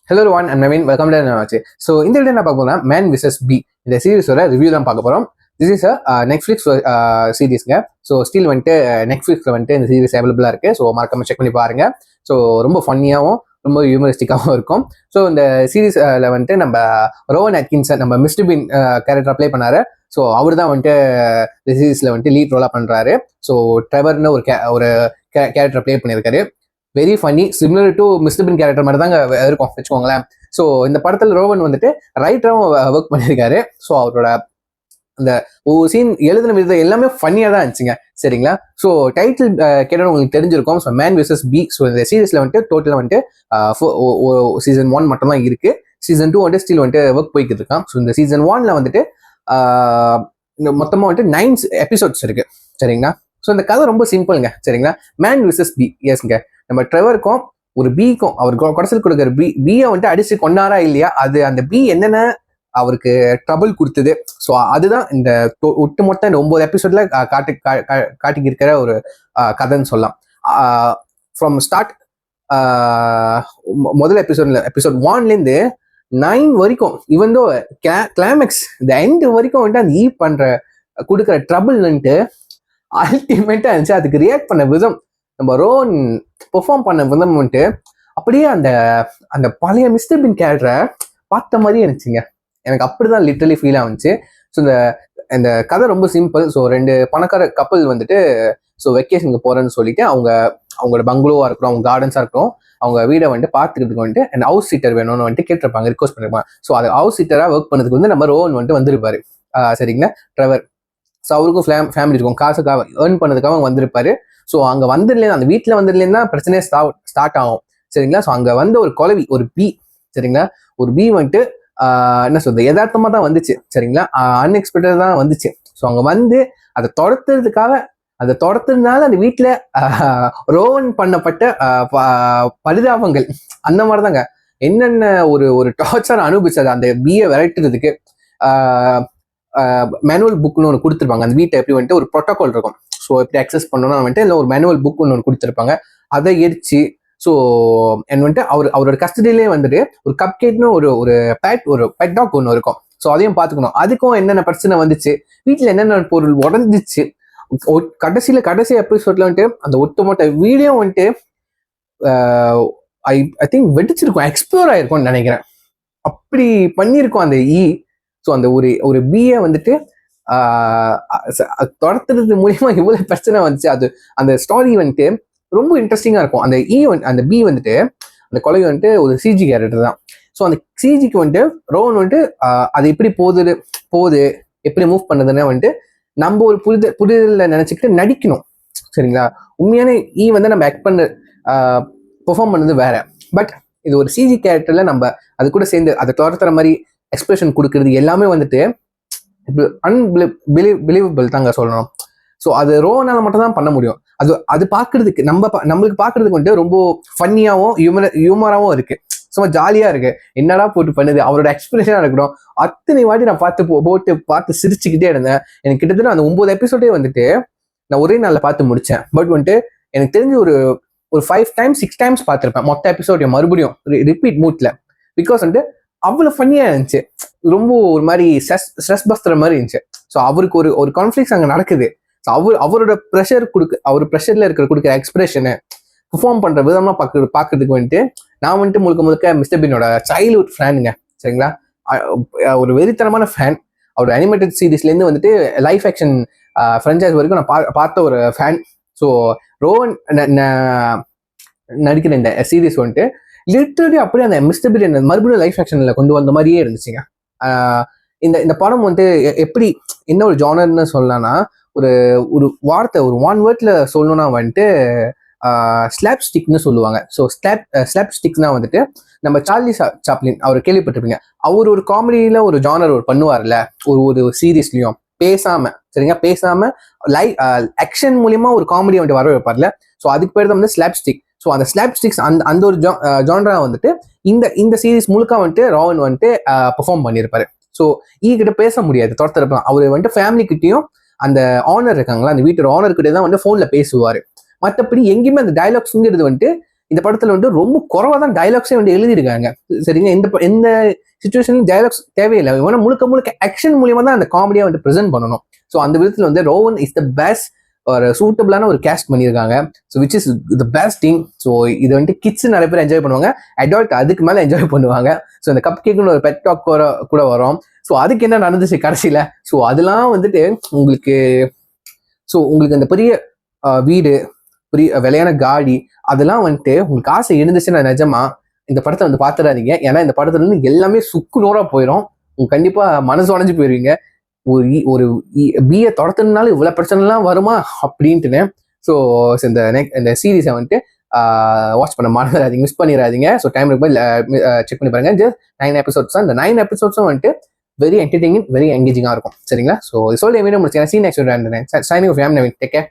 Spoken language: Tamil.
Hello one and Naveen welcome to ஆச்சு. ஸோ இந்த வீடியோ என்ன பார்க்க போனால் மேன் விசஸ் பி இந்த சீரிஸோட ரிவ்யூ தான் பார்க்க போகிறோம். திஸ் இஸ் நெட்ஃப்ளிக்ஸ் சீரீஸ்ங்க. ஸோ ஸ்டில் வந்துட்டு நெட்ஃப்ளிக்ஸில் வந்துட்டு இந்த சீரிஸ் அவைலபிளாக இருக்குது. ஸோ மறக்காம செக் பண்ணி பாருங்க. ஸோ ரொம்ப ஃபன்னியாகவும் ரொம்ப ஹியூமரிஸ்டிக்காகவும் இருக்கும். ஸோ இந்த சீரீஸில் வந்துட்டு நம்ம ரோவன் அட்கின்சன் நம்ம மிஸ்டர் பீன் கேரக்டர் ப்ளே பண்ணாரு. ஸோ அவர் தான் வந்துட்டு இந்த சீரீஸில் வந்துட்டு லீட் ரோலாக பண்ணுறாரு. ஸோ ட்ரெவர்னு ஒரு கேரக்டர் ப்ளே பண்ணியிருக்காரு. Very funny, similar to mister been character மாதிரி தாங்க இருக்கும் வச்சுக்கோங்களேன். ஸோ இந்த படத்தில் ரோவன் வந்துட்டு ரைட்டரும் ஒர்க் பண்ணியிருக்காரு. ஸோ அவரோட அந்த ஒரு சீன் எழுதின விதம் எல்லாமே ஃபன்னியாக தான் இருந்துச்சுங்க. சரிங்களா? ஸோ டைட்டில் கேட்டால் உங்களுக்கு தெரிஞ்சிருக்கும். So man versus bee. So இந்த சீரீஸில் வந்துட்டு டோட்டலாக வந்துட்டு சீசன் 1 மட்டும் தான் இருக்கு. சீசன் 2 வந்துட்டு ஸ்டில் வந்துட்டு ஒர்க் போய்கிட்டு இருக்கான். ஸோ இந்த சீசன் 1ல வந்துட்டு மொத்தமாக வந்துட்டு 9 எபிசோட்ஸ் இருக்கு. சரிங்களா? ஸோ இந்த கதை ரொம்ப சிம்பிளுங்க. சரிங்களா? Man versus B. எஸ்ங்க, நம்ம ட்ரெவருக்கும் ஒரு பிக்கும் அவர் குடைச்சல் கொடுக்குற பியை வந்துட்டு அடிச்சு கொண்டாரா இல்லையா, அது அந்த பி என்னென்ன அவருக்கு ட்ரபிள் கொடுத்தது. ஸோ அதுதான் இந்த ஒட்டுமொத்த இந்த 9 எபிசோட்ல காட்டி இருக்கிற ஒரு கதைன்னு சொல்லலாம். ஃப்ரம் ஸ்டார்ட் முதல் எபிசோட் 1லேருந்து 9 வரைக்கும் இவந்தோ கிளைமேக்ஸ் இந்த எண்ட் வரைக்கும் வந்துட்டு அந்த பண்ற கொடுக்குற ட்ரபிள்ன்ட்டு அல்டிமேட்டா இருந்துச்சு. அதுக்கு ரியாக்ட் பண்ண விதம், நம்ம ரோன் பெர்ஃபார்ம் பண்ண விதம் வந்துட்டு அப்படியே அந்த அந்த பழைய மிஸ்டர் பீன் கேரக்டரை பார்த்த மாதிரியே இருந்துச்சுங்க. எனக்கு அப்படிதான் லிட்டரலி ஃபீல் ஆகுச்சு. ஸோ இந்த கதை ரொம்ப சிம்பிள். ஸோ 2 பணக்கார கப்பல் வந்துட்டு ஸோ வெக்கேஷனுக்கு போறேன்னு சொல்லிட்டு அவங்களோட பங்களோவா இருக்கட்டும், அவங்க கார்டன்ஸா இருக்கட்டும், அவங்க வீடை வந்துட்டு பார்த்துக்கிறதுக்கு வந்துட்டு அந்த ஹவுஸ் சீட்டர் வேணும்னு வந்துட்டு கேட்டிருப்பாங்க, ரிக்வஸ்ட் பண்ணிருப்பாங்க. ஸோ அது ஹவுஸ் சீட்டரா ஒர்க் பண்ணதுக்கு வந்து நம்ம ரோன் வந்துட்டு வந்திருப்பாரு. சரிங்களா? ட்ரெவர். ஸோ அவருக்கும் ஃபேமிலி இருக்கும், காசுக்காக ஏர்ன் பண்ணதுக்காக அவங்க வந்திருப்பாரு. ஸோ அங்கே வந்துடலேருந்து அந்த வீட்டில் வந்துடலேருந்து தான் பிரச்சனையே ஸ்டார்ட் ஆகும். சரிங்களா? ஸோ அங்கே வந்து ஒரு குலவி, ஒரு பி. சரிங்களா? ஒரு பி வந்துட்டு என்ன சொல்றது, யதார்த்தமாக தான் வந்துச்சு. சரிங்களா? அன்எக்ஸ்பெக்டட் தான் வந்துச்சு. ஸோ அங்கே வந்து அதை தொடர்த்துறதுனால அந்த வீட்டில் ரோவன் பண்ணப்பட்ட பரிதாபங்கள் அந்த மாதிரி தாங்க. என்னென்ன ஒரு டார்ச்சர் அனுபவிச்சது அந்த பியை விரட்டுறதுக்கு மேனுவல் புக்னு ஒன்று கொடுத்துருப்பாங்க. அந்த வீட்டை எப்படி வந்துட்டு ஒரு ப்ரோட்டோகால் இருக்கும். ஸோ எப்படி அக்சஸ் பண்ணணும்னா வந்துட்டு இல்லை ஒரு மேனுவல் புக் ஒன்று கொடுத்துருப்பாங்க. அதை எரிச்சு ஸோ வந்துட்டு அவரோட கஸ்டடியிலே வந்துட்டு ஒரு கப் கேட்னு ஒரு பெட் டாக் ஒன்று இருக்கும். ஸோ அதையும் பார்த்துக்கணும். அதுக்கும் என்னென்ன பிரச்சனை வந்துச்சு, வீட்டில் என்னென்ன பொருள் உடஞ்சிச்சு, கடைசி எபிசோட்ல வந்துட்டு அந்த ஒட்டுமொத்த வீடியோ வந்துட்டு ஐ திங்க் வெடிச்சிருக்கும், எக்ஸ்ப்ளோர் ஆயிருக்கும்னு நினைக்கிறேன். அப்படி பண்ணியிருக்கோம் அந்த ஸோ அந்த ஒரு பிஏ வந்துட்டு தொடர்த்துறது மூலியமா இவ்வளவு பிரச்சனை வந்துச்சு. அது அந்த ஸ்டோரி வந்துட்டு ரொம்ப இன்ட்ரெஸ்டிங்கா இருக்கும். அந்த பி வந்துட்டு அந்த கொலை வந்துட்டு ஒரு சிஜி கேரக்டர் தான். ஸோ அந்த சிஜிக்கு வந்துட்டு ரோவன் வந்துட்டு அது எப்படி போகுது எப்படி மூவ் பண்ணுதுன்னு வந்துட்டு நம்ம ஒரு புரிதல நினைச்சுக்கிட்டு நடிக்கணும். சரிங்களா? உண்மையான வந்து நம்ம ஆக்ட் பண்ண பெர்ஃபார்ம் பண்ணது வேற. பட் இது ஒரு சிஜி கேரக்டர்ல நம்ம அது கூட சேர்ந்து அதை துரத்துற மாதிரி எக்ஸ்பிரஷன் கொடுக்கறது எல்லாமே வந்துட்டு அன்பிலீவபிள் தாங்க சொல்லணும். ஸோ அது ரோவனால மட்டும் தான் பண்ண முடியும். அது பார்க்கறதுக்கு நம்மளுக்கு பார்க்கறதுக்கு வந்துட்டு ரொம்ப ஃபன்னியாகவும் ஹியூமராகவும் இருக்கு. சும்மா ஜாலியா இருக்கு. என்னடா போட்டு பண்ணுது, அவரோட எக்ஸ்பிரஷனா இருக்கட்டும். அத்தனை வாட்டி நான் பார்த்து சிரிச்சுக்கிட்டே இருந்தேன். எனக்கு கிட்டத்தட்ட அந்த 9 எபிசோடே வந்துட்டு நான் ஒரே நாளில் பார்த்து முடிச்சேன். பட் வந்துட்டு எனக்கு தெரிஞ்சு ஒரு 5 டைம்ஸ் 6 டைம்ஸ் பார்த்துருப்பேன் மொத்த எபிசோடையும் மறுபடியும் ரிப்பீட் மூட்ல. பிகாஸ் வந்துட்டு அவ்வளவு ஃபன்னியா இருந்துச்சு. ரொம்ப ஒரு மாதிரி ஸ்ட்ரெஸ் பஸ்டர் மாதிரி இருந்துச்சு. ஸோ அவருக்கு ஒரு கான்ஃபிளிக்ஸ் அங்கே நடக்குது. ஸோ அவரோட அவர் ப்ரெஷர்ல கொடுக்குற எக்ஸ்பிரஷனு பெர்ஃபார்ம் பண்ற விதமா பார்க்கறதுக்கு வந்துட்டு நான் வந்துட்டு முழுக்க மிஸ்டர் பீனோட சைல்ட்ஹுட் ஃபேனுங்க. சரிங்களா? ஒரு வெறித்தனமான ஃபேன். அவர் அனிமேட்டட் சீரீஸ்லேருந்து வந்துட்டு லைஃப் ஆக்ஷன் ஃப்ரான்ச்சைஸ் வரைக்கும் நான் பார்த்த ஒரு ஃபேன். ஸோ ரோவன் நடிக்கிற இந்த சீரீஸ் வந்துட்டு லிட்டரலி அப்படியே அந்த மிஸ்டர் பீன் மறுபடியும் லைஃப் ஆக்ஷன்ல கொண்டு வந்த மாதிரியே இருந்துச்சுங்க. இந்த படம் வந்துட்டு எப்படி என்ன ஒரு ஜானர்னு சொல்லலாம்னா ஒரு வார்த்தை ஒரு 1 வேர்ட்ல சொல்லணும்னா வந்துட்டு ஸ்லாப் ஸ்டிக்னு சொல்லுவாங்க. ஸோ ஸ்லாப் ஸ்டிக்னா வந்துட்டு நம்ம சார்லி சாப்ளின் அவர் கேள்விப்பட்டிருப்பீங்க. அவர் ஒரு காமெடியில ஒரு ஜானர் பண்ணுவார்ல ஒரு சீரீஸ்லயும் பேசாம லைவ் ஆக்ஷன் மூலியமா ஒரு காமெடியை வந்துட்டு வர வைப்பார்ல. ஸோ அதுக்கு பேர் தான் வந்து ஸ்லாப் ஸ்டிக். ஸோ அந்த ஸ்லாப் ஸ்டிக்ஸ் அந்த ஒரு ஜானரா வந்துட்டு இந்த சீரீஸ் முழுக்க வந்துட்டு ரோவன் வந்துட்டு பெர்ஃபார்ம் பண்ணியிருப்பாரு. ஸோ கிட்ட பேச முடியாது, துரத்திருப்பான். அவர் வந்துட்டு ஃபேமிலி கிட்டையும் அந்த ஆனர் இருக்காங்களா, அந்த வீட்டோட ஆனர் கிட்டே தான் வந்து ஃபோன்ல பேசுவாரு. மற்றபடி எங்கேயுமே அந்த டைலாக்ஸ்ங்கிறது வந்துட்டு இந்த படத்துல வந்து ரொம்ப குறைவா தான் டைலாக்ஸே வந்து எழுதியிருக்காங்க. சரிங்க, எந்த சுச்சுவேஷன்லையும் டைலாக்ஸ் தேவையில்லை. இவனை முழுக்க முழுக்க ஆக்ஷன் மூலியமா தான் அந்த காமெடியா வந்து ப்ரெசென்ட் பண்ணணும். ஸோ அந்த விதத்துல வந்து ரோவன் இஸ் த பெஸ்ட் ஒரு சூட்டபிளான ஒரு கேஸ்ட் பண்ணியிருக்காங்க. So which is the best thing. So இது வந்துட்டு கிட்ஸ் நிறைய பேர் என்ஜாய் பண்ணுவாங்க, அடல்ட் அதுக்கு மேலே என்ஜாய் பண்ணுவாங்க. ஸோ இந்த கப் கேக்குன்னு ஒரு பெட் டாக் கூட வரும். ஸோ அதுக்கு என்ன நடந்துச்சு கடைசியில், ஸோ அதெல்லாம் வந்துட்டு உங்களுக்கு அந்த பெரிய வீடு, பெரிய விலையான காடி, அதெல்லாம் வந்துட்டு உங்களுக்கு ஆசை இருந்துச்சுன்னா நிஜமா இந்த படத்தை வந்து பார்த்துடாதீங்க. ஏன்னா இந்த படத்துல இருந்து எல்லாமே சுக்கு நூறா போயிடும். உங்களுக்கு கண்டிப்பா மனசு உடஞ்சு போயிருவீங்க. ஒரு பிஏ தொடர்த்துனாலும் இவ்வளவு பிரச்சனை எல்லாம் வருமா அப்படின்ட்டுன்னு. ஸோ இந்த சீரீஸை வந்துட்டு வாட்ச் பண்ண மறந்துடாதீங்க, மிஸ் பண்ணிடாதீங்க. ஸோ டைம் இருக்கும்போது செக் பண்ணி பாருங்க. ஜஸ்ட் 9 எபிசோட்ஸ் தான். இந்த 9 எபிசோட்ஸும் வந்துட்டு வெரி என்டர்டெய்னிங், வெரி எங்கேஜிங்காக இருக்கும். சரிங்களா? ஸோ சொல்லி வீடியோ முடிச்சு seen next signing off. Take care.